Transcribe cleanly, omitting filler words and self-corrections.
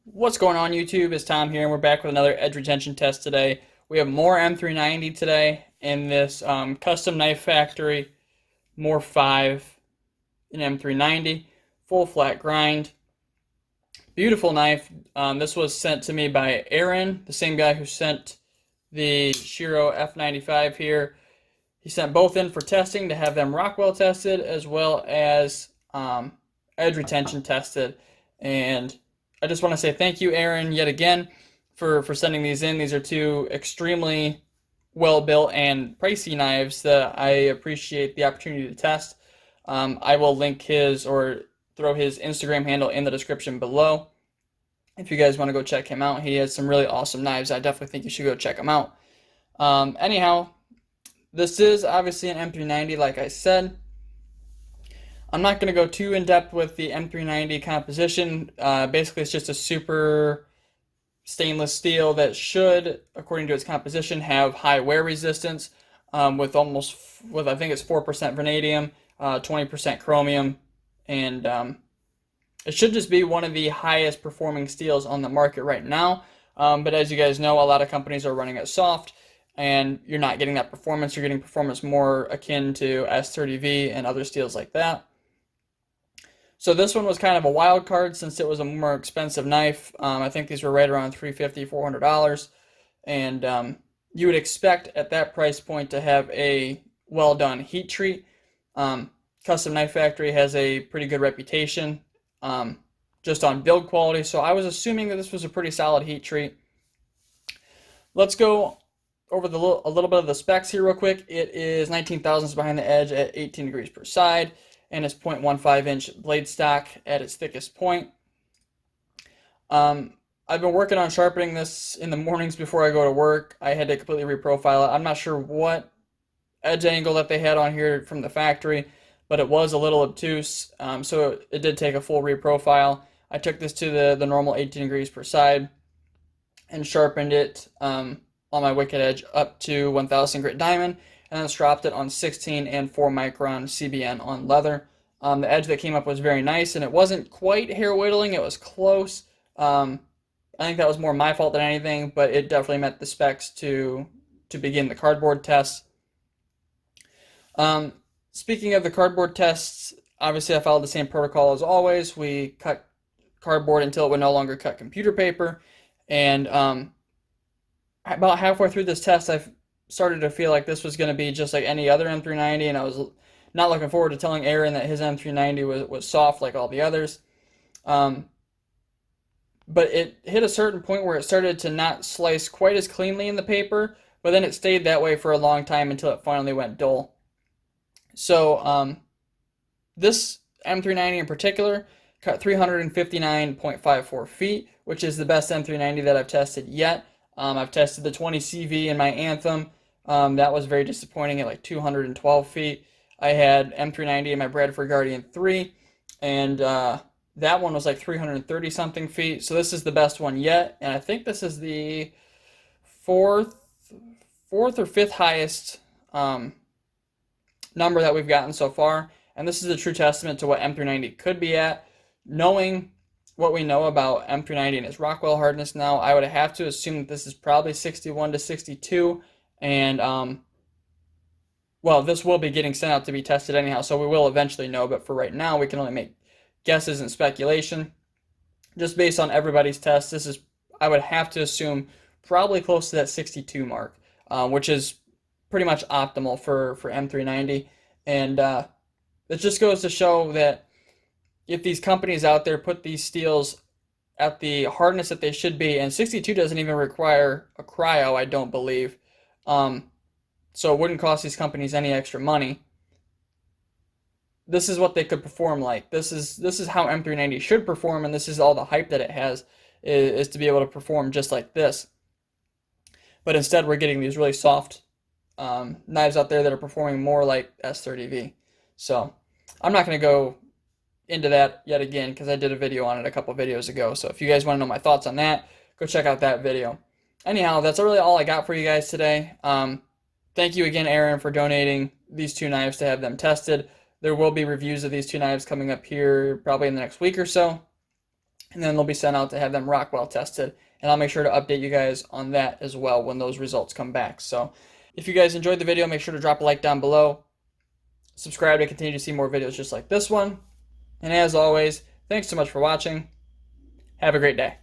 What's going on YouTube? It's Tom here, and we're back with another edge retention test today. We have more M390 today in this custom knife factory, Morrf 5 in M390, full flat grind. Beautiful knife. This was sent to me by Aaron, the same guy who sent the Shiro F95 here. He sent both in for testing to have them Rockwell tested as well as edge retention tested. And I just want to say thank you, Aaron, yet again for sending these in. These are two extremely well built and pricey knives that I appreciate the opportunity to test. I will link his or throw his Instagram handle in the description below if you guys want to go check him out. He has some really awesome knives. I definitely think you should go check him out. Anyhow, this is obviously an M390, like I said. I'm not going to go too in-depth with the M390 composition. Basically, it's just a super stainless steel that should, according to its composition, have high wear resistance with I think it's 4% vanadium, 20% chromium, and it should just be one of the highest performing steels on the market right now. But as you guys know, a lot of companies are running it soft, and you're not getting that performance. You're getting performance more akin to S30V and other steels like that. So this one was kind of a wild card since it was a more expensive knife. I think these were right around $350, $400. And you would expect at that price point to have a well done heat treat. Custom Knife Factory has a pretty good reputation just on build quality. So I was assuming that this was a pretty solid heat treat. Let's go over a little bit of the specs here real quick. It is 19 thousandths behind the edge at 18 degrees per side, and it's 0.15 inch blade stock at its thickest point. I've been working on sharpening this in the mornings before I go to work. I had to completely reprofile it. I'm not sure what edge angle that they had on here from the factory, but it was a little obtuse, so it did take a full reprofile. I took this to the normal 18 degrees per side and sharpened it on my wicked edge up to 1000 grit diamond, and then stropped it on 16 and 4 micron CBN on leather. The edge that came up was very nice, and it wasn't quite hair whittling. It was close. I think that was more my fault than anything, but it definitely met the specs to begin the cardboard tests. Speaking of the cardboard tests, obviously I followed the same protocol as always. We cut cardboard until it would no longer cut computer paper, and about halfway through this test, I started to feel like this was going to be just like any other M390, and I was not looking forward to telling Aaron that his M390 was soft like all the others. But it hit a certain point where it started to not slice quite as cleanly in the paper, but then it stayed that way for a long time until it finally went dull. So this M390 in particular cut 359.54 feet, which is the best M390 that I've tested yet. I've tested the 20CV in my Anthem. That was very disappointing at like 212 feet. I had M390 in my Bradford Guardian 3, and that one was like 330 something feet. So this is the best one yet, and I think this is the fourth or fifth highest number that we've gotten so far. And this is a true testament to what M390 could be at. Knowing what we know about M390 and its Rockwell hardness now, I would have to assume that this is probably 61 to 62, and well, this will be getting sent out to be tested anyhow, so we will eventually know, but for right now, we can only make guesses and speculation. Just based on everybody's tests, this is, I would have to assume, probably close to that 62 mark, which is pretty much optimal for M390, and it just goes to show that if these companies out there put these steels at the hardness that they should be, and 62 doesn't even require a cryo, I don't believe, so it wouldn't cost these companies any extra money. This is what they could perform like. This is how M390 should perform, and this is all the hype that it has, is to be able to perform just like this. But instead, we're getting these really soft knives out there that are performing more like S30V. So I'm not going to go into that yet again because I did a video on it a couple videos ago. So if you guys want to know my thoughts on that, go check out that video. Anyhow, that's really all I got for you guys today. Thank you again, Aaron, for donating these two knives to have them tested. There will be reviews of these two knives coming up here probably in the next week or so. and then they'll be sent out to have them Rockwell tested. And I'll make sure to update you guys on that as well when those results come back. So if you guys enjoyed the video, make sure to drop a like down below. Subscribe to continue to see more videos just like this one. And as always, thanks so much for watching. Have a great day.